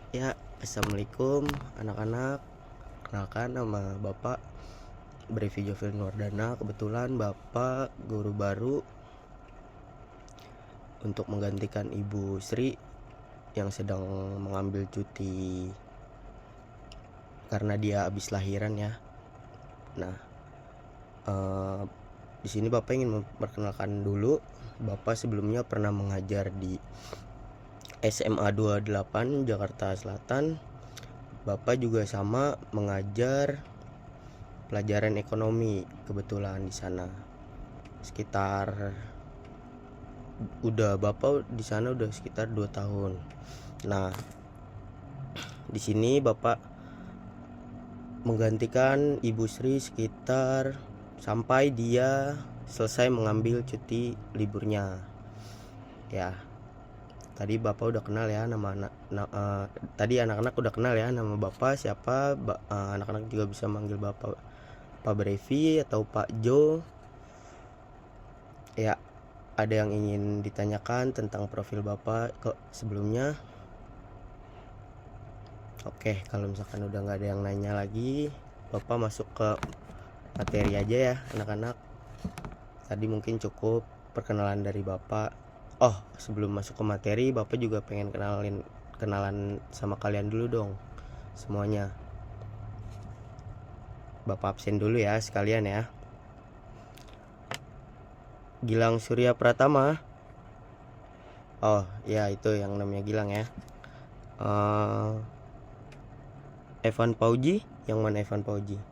Ya, assalamualaikum anak-anak. Kenalkan, nama Bapak Brevi Jovil Nuardana. Kebetulan Bapak guru baru untuk menggantikan Ibu Sri yang sedang mengambil cuti karena dia habis lahiran ya. Nah, di sini Bapak ingin memperkenalkan dulu. Bapak sebelumnya pernah mengajar di SMA 28 Jakarta Selatan. Bapak juga sama mengajar pelajaran ekonomi kebetulan di sana. Bapak di sana udah sekitar 2 tahun. Nah, di sini Bapak menggantikan Ibu Sri sekitar sampai dia selesai mengambil cuti liburnya. Ya. Tadi Bapak udah kenal ya tadi anak-anak udah kenal ya nama Bapak siapa. Anak-anak juga bisa manggil Bapak Pak Brevi atau Pak Jo. Ya, ada yang ingin ditanyakan tentang profil Bapak sebelumnya? Oke, kalau misalkan udah nggak ada yang nanya lagi, Bapak masuk ke materi aja ya anak-anak. Tadi mungkin cukup perkenalan dari Bapak. Oh, sebelum masuk ke materi, Bapak juga pengen kenalan sama kalian dulu dong semuanya. Bapak absen dulu ya sekalian ya. Gilang Surya Pratama. Oh ya, itu yang namanya Gilang ya. Evan Pauji. Yang mana Evan Pauji?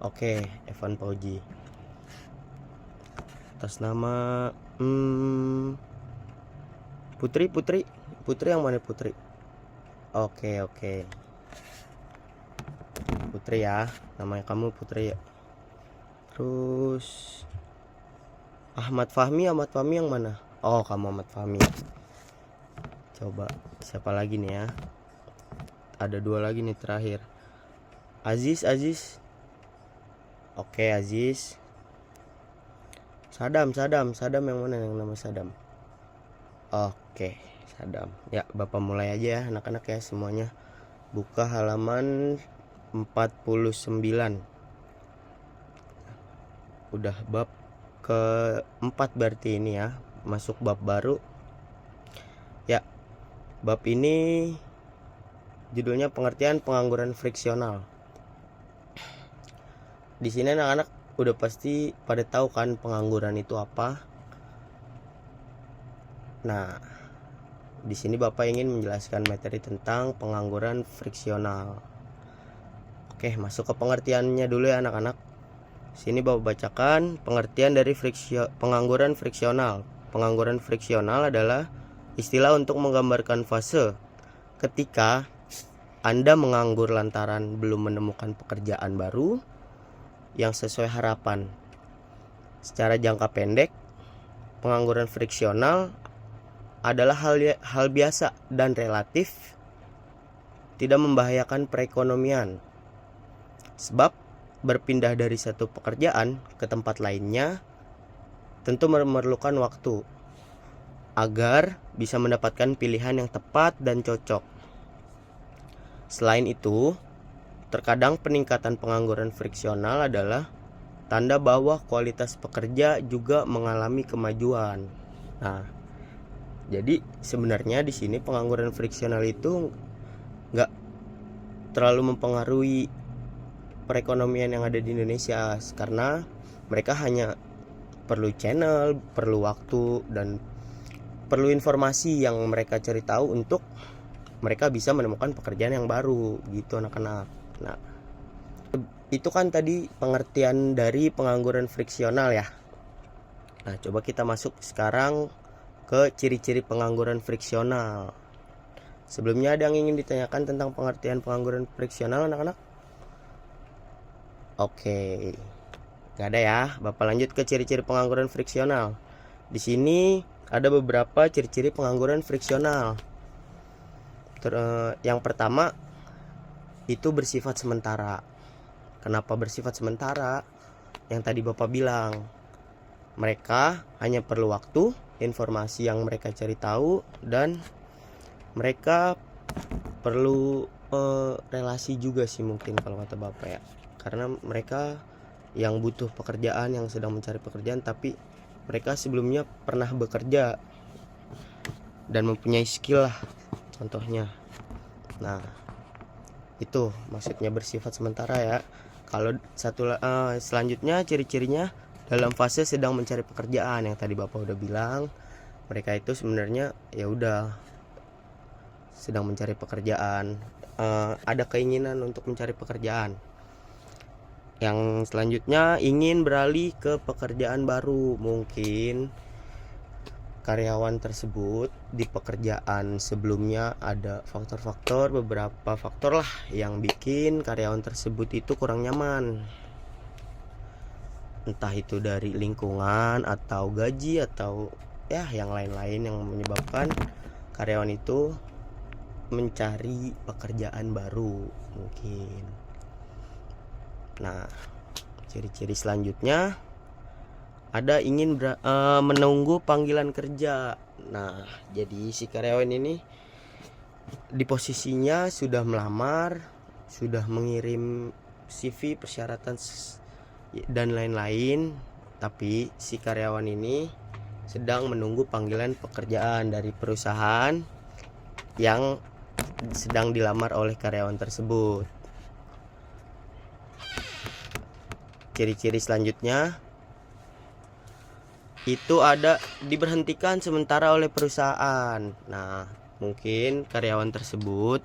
Oke, Evan Pauji. Atas nama Putri yang mana Putri? Oke. Putri ya, namanya kamu Putri ya. Terus Ahmad Fahmi yang mana? Oh, kamu Ahmad Fahmi. Coba siapa lagi nih ya? Ada 2 lagi nih terakhir. Aziz. Oke, Aziz. Sadam yang mana, yang nama Sadam? Oke, Sadam. Ya, Bapak mulai aja ya anak-anak ya semuanya. Buka halaman 49. Udah bab keempat berarti ini ya. Masuk bab baru. Ya, bab ini judulnya pengertian pengangguran friksional. Di sini anak-anak udah pasti pada tahu kan pengangguran itu apa. Nah, di sini Bapak ingin menjelaskan materi tentang pengangguran friksional. Oke, masuk ke pengertiannya dulu ya anak-anak. Sini Bapak bacakan pengertian dari pengangguran friksional. Pengangguran friksional adalah istilah untuk menggambarkan fase ketika Anda menganggur lantaran belum menemukan pekerjaan baru yang sesuai harapan. Secara jangka pendek, pengangguran friksional adalah hal biasa dan relatif tidak membahayakan perekonomian. Sebab berpindah dari satu pekerjaan ke tempat lainnya tentu memerlukan waktu agar bisa mendapatkan pilihan yang tepat dan cocok. Selain itu, terkadang peningkatan pengangguran friksional adalah tanda bahwa kualitas pekerja juga mengalami kemajuan. Nah, jadi sebenarnya di sini pengangguran friksional itu nggak terlalu mempengaruhi perekonomian yang ada di Indonesia, karena mereka hanya perlu channel, perlu waktu, dan perlu informasi yang mereka cari tahu untuk mereka bisa menemukan pekerjaan yang baru gitu anak-anak. Nah, itu kan tadi pengertian dari pengangguran friksional ya. Nah, coba kita masuk sekarang ke ciri-ciri pengangguran friksional. Sebelumnya ada yang ingin ditanyakan tentang pengertian pengangguran friksional anak-anak? Oke, gak ada ya. Bapak lanjut ke ciri-ciri pengangguran friksional. Di sini ada beberapa ciri-ciri pengangguran friksional. Yang pertama itu bersifat sementara. Kenapa bersifat sementara? Yang tadi Bapak bilang, mereka hanya perlu waktu, informasi yang mereka cari tahu, dan mereka perlu relasi juga sih mungkin kalau kata bapak ya, karena mereka yang butuh pekerjaan, yang sedang mencari pekerjaan, tapi mereka sebelumnya pernah bekerja dan mempunyai skill lah contohnya. Nah itu maksudnya bersifat sementara ya. Kalau selanjutnya ciri-cirinya dalam fase sedang mencari pekerjaan, yang tadi bapak udah bilang, mereka itu sebenarnya ya udah sedang mencari pekerjaan, ada keinginan untuk mencari pekerjaan. Yang selanjutnya ingin beralih ke pekerjaan baru. Mungkin karyawan tersebut di pekerjaan sebelumnya ada faktor-faktor, beberapa faktor lah yang bikin karyawan tersebut itu kurang nyaman. Entah itu dari lingkungan atau gaji atau ya yang lain-lain yang menyebabkan karyawan itu mencari pekerjaan baru mungkin. Nah, ciri-ciri selanjutnya ada ingin menunggu panggilan kerja. Nah, jadi si karyawan ini di posisinya sudah melamar, sudah mengirim CV, persyaratan dan lain-lain, tapi si karyawan ini sedang menunggu panggilan pekerjaan dari perusahaan yang sedang dilamar oleh karyawan tersebut. Ciri-ciri selanjutnya itu ada diberhentikan sementara oleh perusahaan. Nah, mungkin karyawan tersebut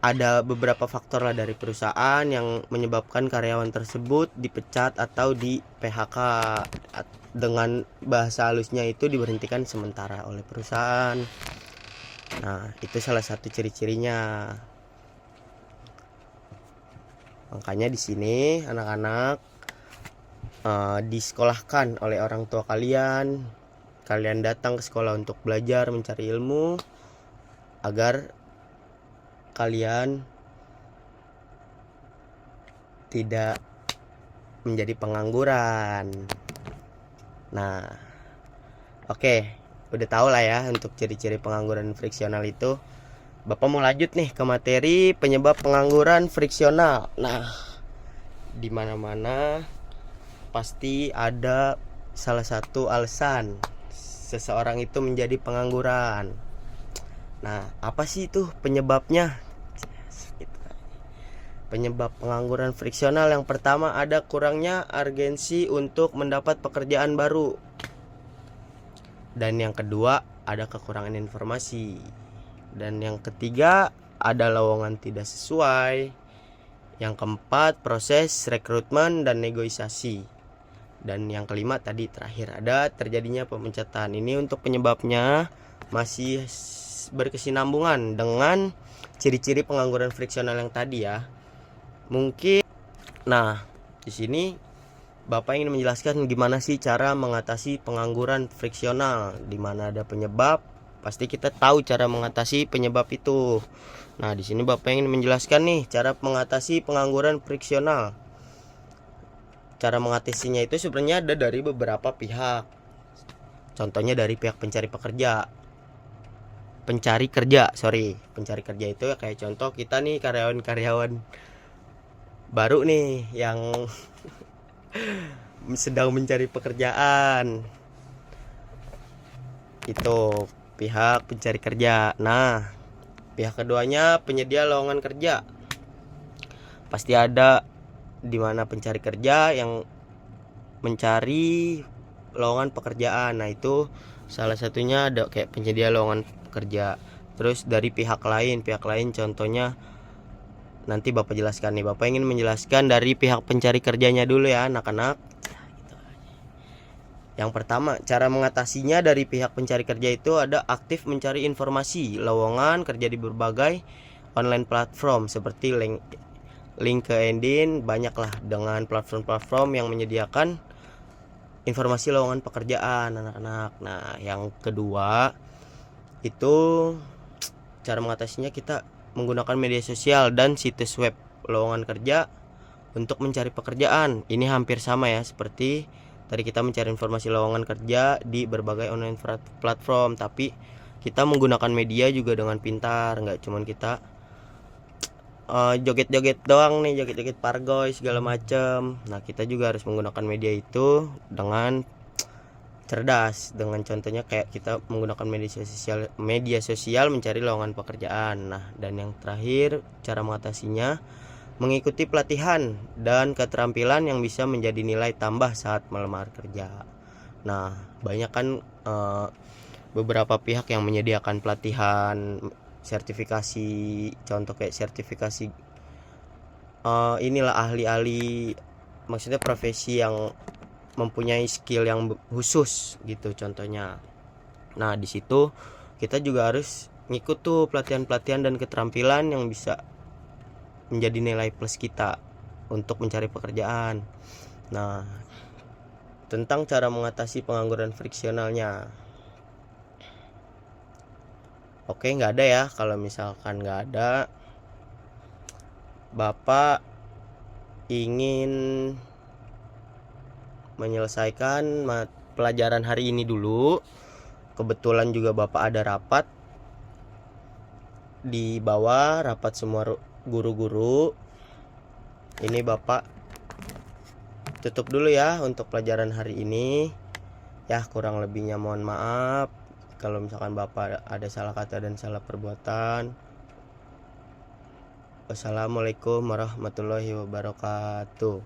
ada beberapa faktor lah dari perusahaan yang menyebabkan karyawan tersebut dipecat atau di PHK. Dengan bahasa halusnya itu diberhentikan sementara oleh perusahaan. Nah, itu salah satu ciri-cirinya. Makanya di sini anak-anak disekolahkan oleh orang tua kalian. Kalian datang ke sekolah untuk belajar, mencari ilmu agar kalian tidak menjadi pengangguran. Nah, oke, udah tahu lah ya untuk ciri-ciri pengangguran friksional itu. Bapak mau lanjut nih ke materi penyebab pengangguran friksional. Nah, di mana-mana pasti ada salah satu alasan seseorang itu menjadi pengangguran. Nah, apa sih itu penyebabnya? Penyebab pengangguran friksional yang pertama ada kurangnya urgensi untuk mendapat pekerjaan baru. Dan yang kedua ada kekurangan informasi. Dan yang ketiga ada lowongan tidak sesuai. Yang keempat proses rekrutmen dan negosiasi. Dan yang kelima tadi terakhir ada terjadinya pemecatan. Ini untuk penyebabnya masih berkesinambungan dengan ciri-ciri pengangguran friksional yang tadi ya. Mungkin nah, di sini Bapak ingin menjelaskan gimana sih cara mengatasi pengangguran friksional. Di mana ada penyebab, pasti kita tahu cara mengatasi penyebab itu. Nah, di sini Bapak ingin menjelaskan nih cara mengatasi pengangguran friksional. Cara mengatasinya itu sebenarnya ada dari beberapa pihak. Contohnya dari pihak pencari kerja itu ya, kayak contoh kita nih karyawan baru nih yang sedang mencari pekerjaan. Itu pihak pencari kerja. Nah, pihak keduanya penyedia lowongan kerja. Pasti ada di mana pencari kerja yang mencari lowongan pekerjaan. Nah, itu salah satunya ada kayak penyedia lowongan kerja. Terus dari pihak lain contohnya nanti Bapak jelaskan nih. Bapak ingin menjelaskan dari pihak pencari kerjanya dulu ya anak-anak. Yang pertama, cara mengatasinya dari pihak pencari kerja itu ada aktif mencari informasi lowongan kerja di berbagai online platform seperti LinkedIn, banyaklah dengan platform-platform yang menyediakan informasi lowongan pekerjaan anak-anak. Nah, yang kedua itu cara mengatasinya kita menggunakan media sosial dan situs web lowongan kerja untuk mencari pekerjaan. Ini hampir sama ya seperti Tadi kita mencari informasi lowongan kerja di berbagai online platform, tapi kita menggunakan media juga dengan pintar, nggak cuman kita joget-joget doang nih, joget-joget pargoy segala macam. Nah, kita juga harus menggunakan media itu dengan cerdas, dengan contohnya kayak kita menggunakan media sosial mencari lowongan pekerjaan. Nah, dan yang terakhir, cara mengatasinya mengikuti pelatihan dan keterampilan yang bisa menjadi nilai tambah saat melamar kerja. Nah, banyak kan beberapa pihak yang menyediakan pelatihan, sertifikasi, contoh kayak sertifikasi inilah ahli-ahli, maksudnya profesi yang mempunyai skill yang khusus gitu contohnya. Nah, di situ kita juga harus ngikut tuh pelatihan-pelatihan dan keterampilan yang bisa menjadi nilai plus kita untuk mencari pekerjaan. Nah, tentang cara mengatasi pengangguran friksionalnya. Oke, nggak ada ya. Kalau misalkan nggak ada, Bapak ingin menyelesaikan pelajaran hari ini dulu. Kebetulan juga Bapak ada rapat di bawah, rapat semua guru-guru. Ini Bapak tutup dulu ya untuk pelajaran hari ini. Ya, kurang lebihnya mohon maaf kalau misalkan Bapak ada salah kata dan salah perbuatan. Wassalamualaikum warahmatullahi wabarakatuh.